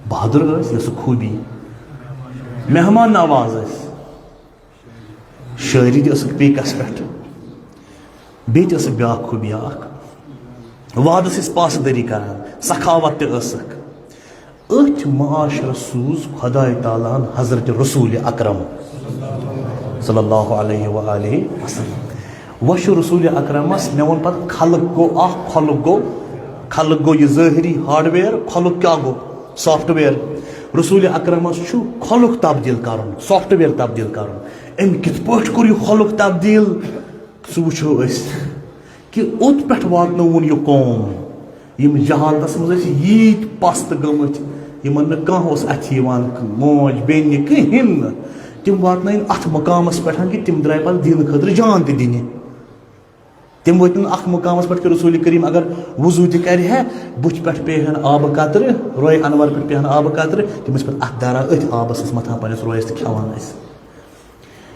बहादुर यह खूबी मेहमान नवाज शायरी पीकस पे बे ब्या खूबिया वादस पासदारी करान सखावत अथ माशर सूज खुदा ताला हजरत रसूल अकरम सल्लल्लाहु अलैहि वसल्लम वश रसूल अकरमस मे वो पे खलक गो यह ज़ाहिरी हार्डवेयर खलक क्या गो सॉफ्टवेयर रसूल अकरमस खलक तब्दील कर सॉफ्टवेयर तब्दील कर अम कित कोर यह खलक तब्दील सह वो कि ओत पे वातन यह कौम यम जहालतस मज यीत पस्त गमत यमन कह अथ मौज बेन कहीं तम वातन अथ मकामस पे कि तम द्राय पे दिन खतर जान दिन तम वो अख मुकामस पे रसूल करीम अगर वजू तह कर बुथ पे पेहन आब कतर रोय अनवर पे पेहन आब कतर तमिस पे अथ दारा अथ आबस मथान पस रोयस तो खेवान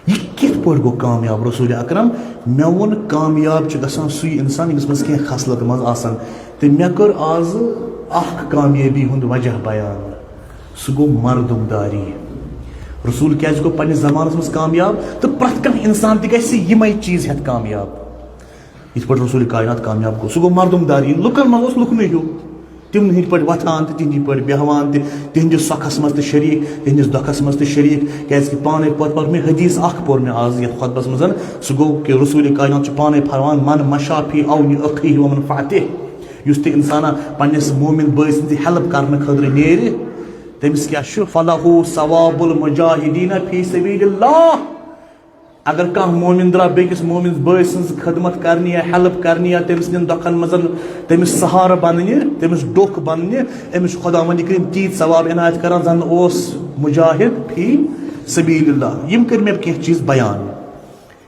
यह कित पे गो कामयाब रसूल अकरम मे वोन कामयाब गसान सु इंसान यमिस मज कह खसलत मज आसान तो मे कर आज अख कामयाबी हुंद वजह बयान सह गो मर्दुमदारी रसूल क्या गो पन्निस ज़मानस मज कामयाब तो प्रथ कह इंसान तमै चीज हेत कामयाब इत पे रसूल कायनात कामयाब गो सह गो मर्दुमदारी लुकन मज लुकन हिू तिम हिंद पे वथान तो तिहंदी पे बेहवान तिहंदिस सखस मज शरीक तिहंदिस दुखस मज शरीक क्या पाने पे मे हदीस पोर मे आज ये खुतबस मज सह गो कि रसूल कायनात पाने फरमान मन मशाफी अवनि अखी वमन फातिह युस ते इंसाना पन्निस मोमिन बॉय सन्द हेल्प करने खतर नेर तमिस क्या फलहु सवाबुल मुजाहिदीन फी सबीलिल्लाह अगर कह मोमिन द्रा बेकिस मोमिन बॉय सन्ज खदमत करनी या हेल्प करनी या तमिस दुखन मज तमिस सहारा बनने तमिस डोख बनने अमिस खुदावंद करीम तीत सवाब इनायत करान जन ओस मुजाहिद फी सबीलिल्लाह यम कर मे कह चीज बयान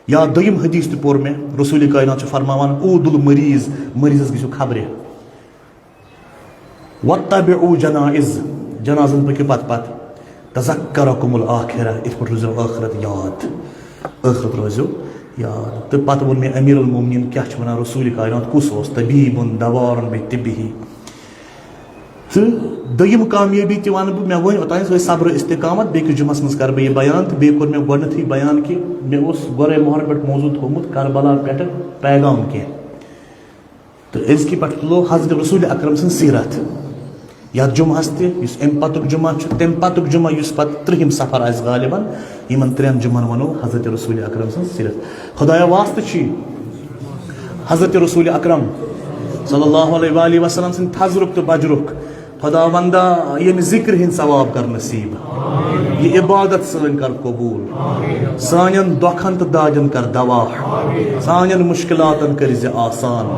या दोयम हदीस तो पोर मे रसूल कायनात फरमावान ऊदुल मरीज मरीजस गयो खबरे वत्तबिउ जनाइज जनाजन पकि पत तज़क्करकुमुल आखिरा इत पे रोजो आखिरत याद आखिरत रोजो याद तो पत वो मे अमीरुल मोमिनीन क्या वन रसूल कायनात कुस तबीबुन दवारुन बितिबिही तो दोयम कामयाबी ति वन बह मे वन ओतान सब्र इस्तिकामत बेकिस जुमस मज कर बह बयान तो बे कोर मे गोडनथी बयान कि मे गोरे मोहर पे मौजूद थोमुत करबला पे पैगाम कह तो इसकी पे तुलो हजरत रसूल अकरम सं सीरत या जुमहस तम पतुक जुमा तम पतुक जुमा पे त्रिम सफर आ गालिबन इन 3 जुमन वनो हजरत रसूल अकरम सं सीरत खुदाया वास्त हजरत रसूल अकरम सल्लल्लाहु अलैहि वसल्लम सं तजुर्ब तो बजरुक खुदावंदा ये जिक्र हिंद सवाब कर नसीब ये इबादत सन कर कबूल सानन दुखन तो दाजन कर दवा सानन मुश्किलातन कर आसान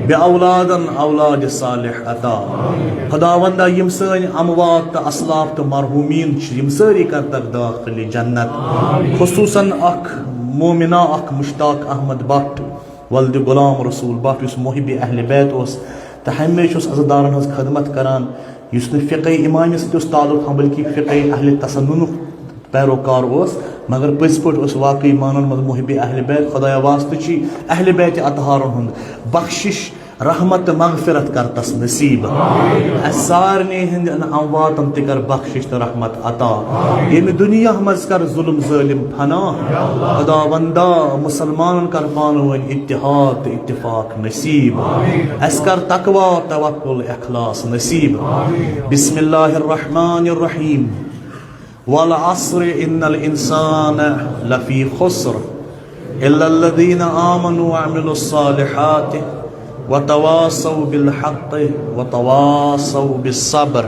बे औलादन औलाद सालिह अता खुदावंदा यम सन अमवात तो असलाफ तो मरहूमीन यम सारी कर तक दाखिल जन्नत खुसूसन अख मोमिना अख मुश्ताक अहमद भट्ट वल्द गुलाम रसूल भट्ट उस मोहिब अहल बैत तो हमेशा अज़दारन हज खदमत करान फ़िक़्ह इमाम सत ताल्लुक़ हम बल्कि फ़िक़्ह अहल तसन्नुन पैरोकार मगर पज पे वाकई मानन मज मोहिब अहल बैत खुदाया वास्त अहल बैत अतहारन हुंद बख्शिश रहमत मगफिरत कर तस नसीब सारने हिंद अमवातन कर बख्शिश तो रहमत अता ये दुनिया मज कर जुल्म ज़ालिम फना खुदावंदा मुसलमान कर पानवन इत्तिहाद इत्तिफाक नसीब अस कर तकवा तवक्कुल इखलास नसीब बिस्मिल्लाहिर रहमानिर रहीम वल अस्र इन्नल इंसान लफी खुस्र इल्लल्लज़ीना आमनु व अमिलुस सालिहात वतवासौ बिल हक़्क़ वतवासौ बिस सब्र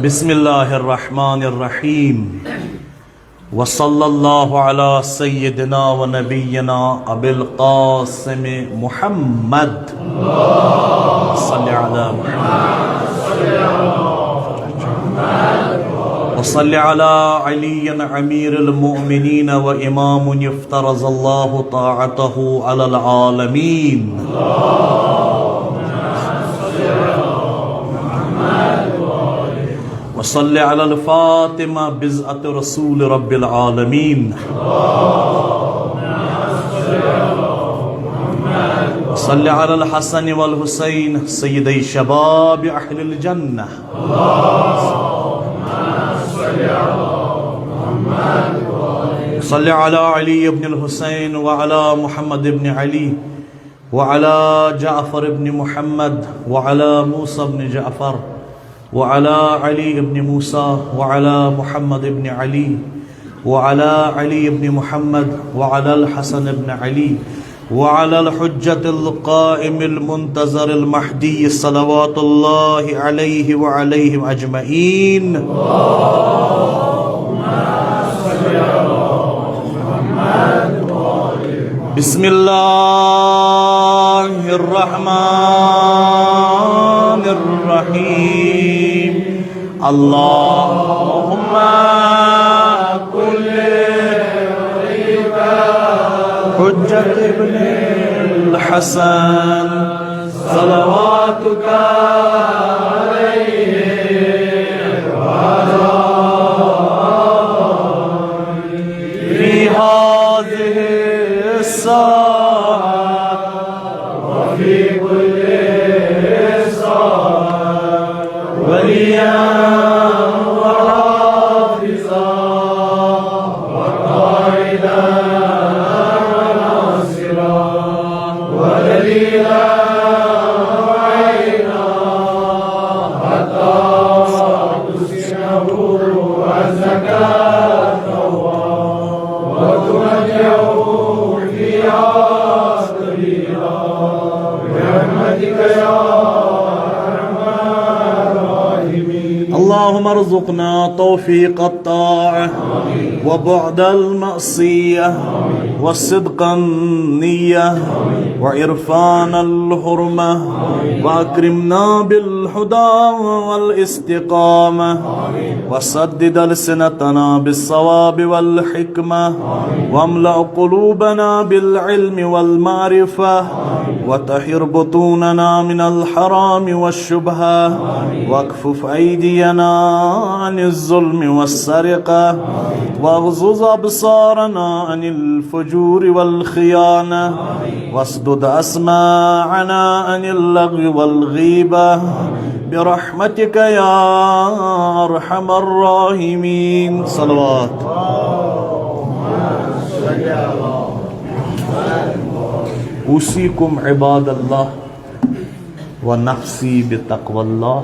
बिस्मिल्लाहिर्रहमानिर्रहीम वसल्लल्लाहु अला सय्यिदिना व नबिय्यिना अबिल क़ासिम मुहम्मद सल्लल्लाहु अला मुहम्मद व सल्लि अला अलीय्यिन अमीरुल मुमिनीन व इमामुन इफ्तरज़ल्लाहु ताअतहु अलल आलमीन वसल्लि अलल फातिमा बिज़अत रसूल रब्बिल आलमीन वसल्लि अलल हसन वल हुसैन सय्यदै शबाब अहलिल जन्नह वसल्लि अला अली इब्न हुसैन व अला मुहम्मद इब्न अली وعلى جعفر بن محمد وعلى موسى بن جعفر وعلى علي بن موسى وعلى محمد بن علي وعلى علي بن محمد وعلى الحسن بن علي وعلى الحجة القائم المنتظر المهدي صلوات الله عليه وعليهم أجمعين. بسم الله الرحمن الرحيم. اللهم كل حجة ابن الحسن صلواتك عليه وعلى في هذه الساعة وفي كل ساعة وليا وحافظا وقائدا وناصرا ودليلا وعينا حتى تسكنه الزكاة وتمتعه فيها سبيلا برحمتك يا ارحم الراحمين. اللهم ارزقنا توفيق الطاعة وبعد المعصية والصدق النية وعرفان الحرمة وأكرمنا بالهدى والاستقامة وسدد ألسنتنا بالصواب والحكمة واملأ قلوبنا بالعلم والمعرفة وطهر بطوننا من الحرام والشبهة واكفف أيدينا عن الظلم والسرقة واغضض أبصارنا عن الفجور والخيانة واسدد أسماعنا عن اللغو والغيبة برحمتك يا أرحم الراحمين. صلوات. أوصيكم عباد الله ونفسي بتقوى الله.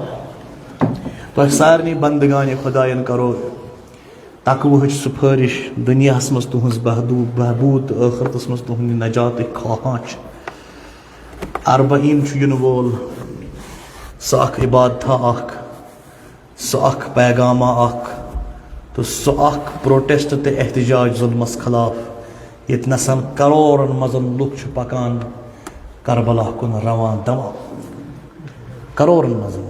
तो सारनी बंदगान खुदायन करो तकवहच सुफारिश दुनियास मज तुहज बहबूद आखरतस मज तुहंद नजात खाच अरबईन इन वोल सह इबादत सह पैगामा तो सह प्रोटेस्ट तो एहतजाज जुल्मस खिलाफ ये नसन करोड़न मजन लुक पकान करबला कुन रवान दमा करोड़न मजन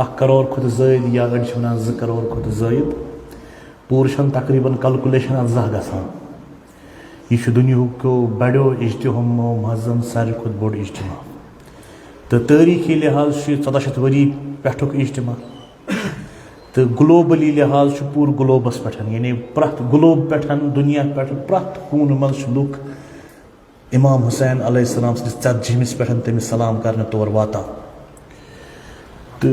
1 करोड़ खुद ज़ायद या अड़ 2 करोड़ खुद ज़ायद पूर तकरीबन कैलकुलेशन जह गसान यह दुनिया को बड़ो इज्तिमा मजन सारे खुद बोड़ इज्तिमा तो तारीखी लिहाज 1400 वरी पेठुक इज्तिमा तो ग्लोबली लिहाज पूर ग्लोबस पे यानी प्रथ ग्लोब पे दुनिया पे प्रथ कून मज लुक इमाम हुसैन अलैहिस्सलाम सदिस 40 पे तमिस सलाम करने तौर वाता तो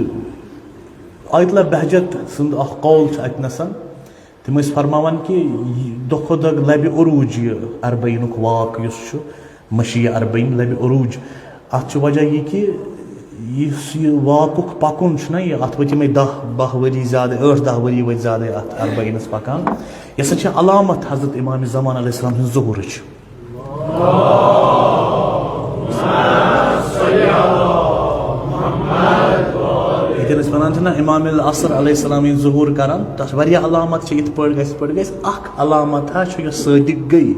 आयतला बहजत सुंद कौल अतनसन तम फरमान कि दह दह लबि उरूज यह अरबईनुक वाक मशी अरबईन लबि उरूज अत वजह यह कि वाकुक पकुन अत वो तमें 10-12 वरी ज्यादा 8-10 वरी वो ज्यादा अत अरबईनस पकान यह सा अलामत हजरत इमाम ज़मान अलैहिस्सलाम हज ज़ुहूरच वन इमाम असर अलैहिस्सलाम ज़ुहूर करान तस वारियाह अलामत इत पे अलामत सदिक गई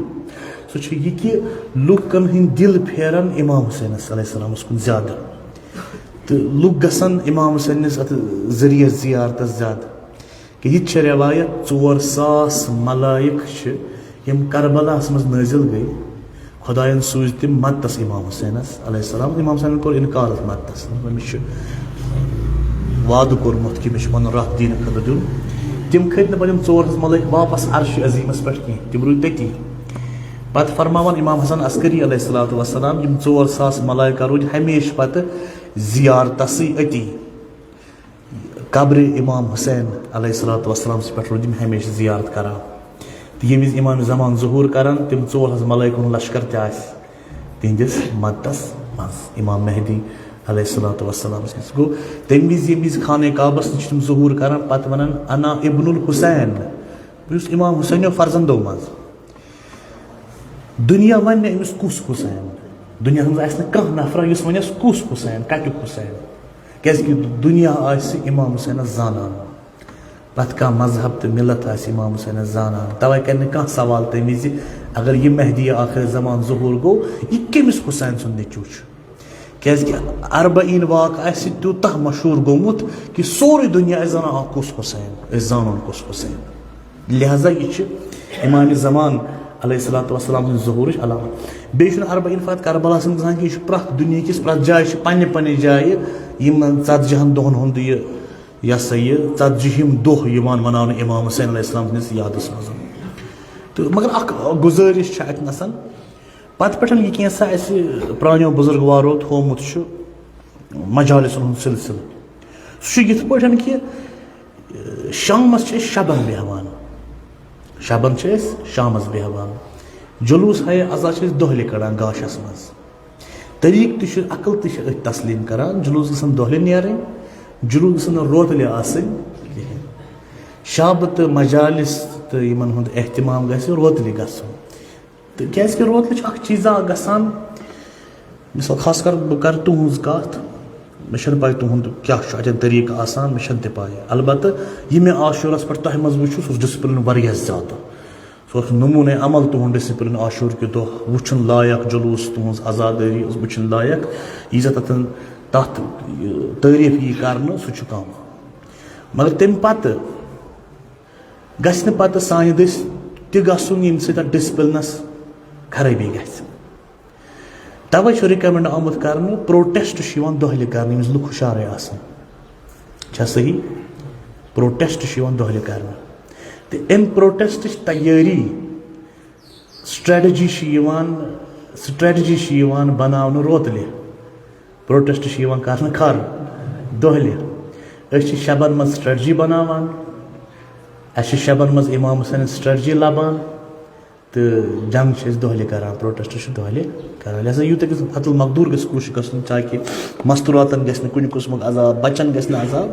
सह यह कि लुकन हंद दिल फेरन इमाम हुसैनस अलैहिस्सलाम कुन ज्यादा तो लुक गसन इमाम हुसैनस अत जरिए जियारतस ज्यादा कि यह रिवायत 4,000 मलाइक यम करबलास मज नाजिल गई खुदायन सूज तम मदतस इमाम हुसैनस अलैहिस्सलाम इमाम हुसैन कोर इनकार मदतस वाद कोर्मुत कि मे पन रात दीन खद दिन तम खत न 4 मलाइक वापस अर्श अजीमस पे कह तम रूद तती पत फरमान इमाम हसन अस्करी अलैहिस्सलाम यम 4,000 मलाइका रूद हमेश पत जियारतस अति कब्र इमाम हुसैन अलैहिस्सलाम पे रूद हमेश जियारत करान तो ये इमाम ज़मान ज़ुहूर करान तम 4,000 मलाइकुन लश्कर तिहंदिस मददस मज इमाम मेहदी अलैहिस्सलातु वस्सलाम गो तम विज खाने काबस नश तुम ज़हूर कर पत वन अना इब्नुल हुसैन बस इमाम हुसैन फर्जंदो मज दुनिया वन अमिस कुस हुसैन दुनिया मज कह नफर वन कुस हुसैन कत्युक हुसैन क्या दुनिया इमाम हुसैन जानान पत कह मजहब तो मिलत इमाम हुसैन जानान तवे कर कह सवाल तम विज अगर यह मेहदी आखिर जमान ज़हूर गो यह कमिस हुसैन सुन नेचू क्या अरबईन वाक तूतः मशहूर गोमुत कि सोरे दुनिया जाना कुस हुसैन जान कुस हुसैन लिहाजा यह इमाम जमान अलैहिस्सलातु वस्सलाम ज़हूर अलामत बे अरबईन फात करबला गसान कि प्रथ दुनिया किस प्रथ जाय पन्ने पन्ने जाय षतजहन दोहन हुंद यह सा यह 40 दोह मनान इमाम हुसैन अलैहिस्सलाम सस यादस मज तो मगर अख गुजारिश अतनसन पत पे यह कैसा प्रानो बुजुर्गवारो थोमुत मजालिसन हुंद सिलसिल सह यथ पे कि शामस शबन बेहवान शबन शामस बेहवान जुलूस है अजा दोहले कड़ान गाशस मज तरीक अकल तस्लीम करान जुलूस गसन दोहले नेरें जुलूस गसन रोतले आसन शब तो मजालिस तो यमन हुंद एहतमाम गस रोतले गसन तो क्या रोतल अख चीज़ा गसान मिसाल खास कर बह कर तुहज कत मे पाई तुहद क्या अतन तरीक आसान मे ते पाई अलबत्त यह मे आशूरस पे तह मज वो सह डिसिप्लिन वारिया ज़्यादा सह नमूने अमल तुहद डिसिप्लिन आशूर के दो वुचन लायक जुलूस तुहज आज़ादारी वुचन लायक यीजा तथन तथ तारीफ यी कर सह कम मगर तम पत गस पत सान दस तह गसन यम सत डिसिप्लिनस खराबी गस तवे रिकमेंड आमुत कर प्रोटेस्ट दोहले कर लुक हुशार आसान सही प्रोटेस्ट दोहले कर तो अम प्रोटेस्ट तैयारी स्ट्रेटजी बनावन रोतले प्रोटेस्ट कर खर दोहले शबन मज स्ट्रेटजी बनावान शबन मज इमाम हुसैन स्ट्रेटजी लबान तो जंग दोहले कर प्रोटेस्ट दोहले कर लिहाजा यूत हतुल मकदूर गस कोशिश गसन ताकि मस्तूरातन गस कुन किस्म अजाब बचन गस अजाब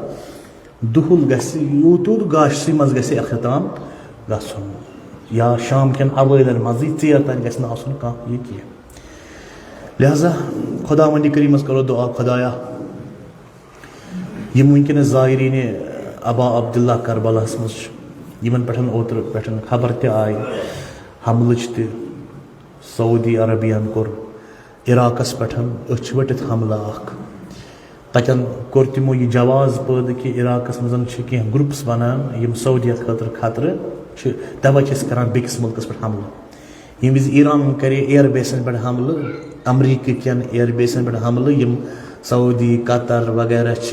दुहुल गस यूत गाश मज गस अख्ताम गसन या शाम कन अवैलन मज चेर तन गस आसन कह यह कह लिहाजा खुदा वंदी करीमस करो दुआ खुदाया यम वनकन ज़ायरीन अबा अब्दुल्ला करबलास मज यमन पे ओतर पे खबर त आई हमलच त सऊदी अरबियन कोर इराकस पे वटित हमला तन कोर तमो यह जवाज पैद कि इराकस मज कह ग्रुप्स बनान यम सऊदियत खतर खतर तवे कर बेकिस मुल्कस पे हमला यम विज ईरान करे एयर बेसन पे हमल अमरीकन एयर बेसन पे हमल यम सऊदी कतर वगैरह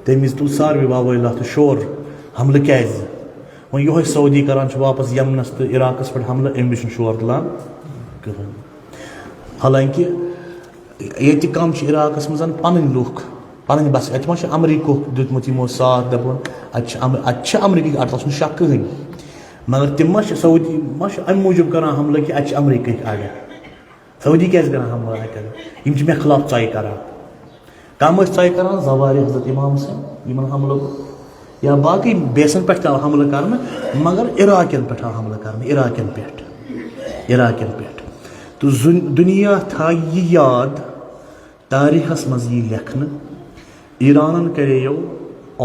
तम विज तुल सारे वावल शोर हमल क्या वो यो सऊदी करान वापस यमनस तो इराकस पे हमला अमिस शोर तुलान कहें हालांकि ये कम इराकस मज पन लुख पन बस अत मा अमरीको दुतमुत यमो साथ दपन अत अमरीक अत शक कहें मगर तम सऊदी मा अम मूजूब कर हमला कि अत अमरीक अड़ सऊदी क्या कर हमला अत मे खिलाफ चाय कर कम चाय कर जवार हजरत इमाम से यमन हमलो या बाकी बेसन पे हमला कर मगर इराकन पे हमला कर इराकन पे तो दुनिया था यह याद तारीखस मज यी लेखन ईरान करेयो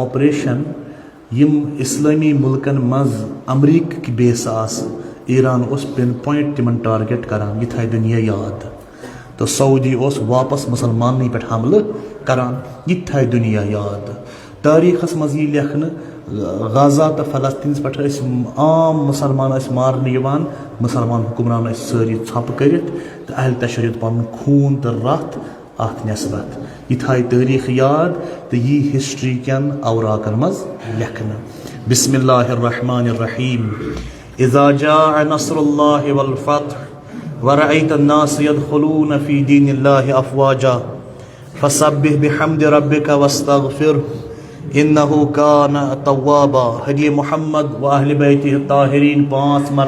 ऑपरेशन यम इस्लामी मुल्कन मज अमरीक की बेस आस ईरान उस पिन पॉइंट तिमन टारगेट करान यह था दुनिया याद तो सऊदी उस वापस मुसलमान पे हमल करान यह था दुनिया याद तारीखस मज यी लेखन गाजा तो फलस्तीन पे आम मुसलमान मारने मुसलमान हुक्मरान सारी छप कर अहल तशरीद पन खून तो रथ अत नस्बत यह थाय तारीख याद तो यी हिस्ट्री कन औराकन मज लेखन बिस्मिल्लाहिर्रहमानिर्रहीम इज़ा जाअ नस्रुल्लाहि वल फत्ह व रअयत अन्नास यदखुलून फी दीनिल्लाहि अफ़वाजा फसब्बिह बिहम्दि रब्बिका वस्तगफिरहु इन्नहु कान तव्वाबा। हदी मोहम्मद व अहले बैतिह ताहिरीन 5 मरतबा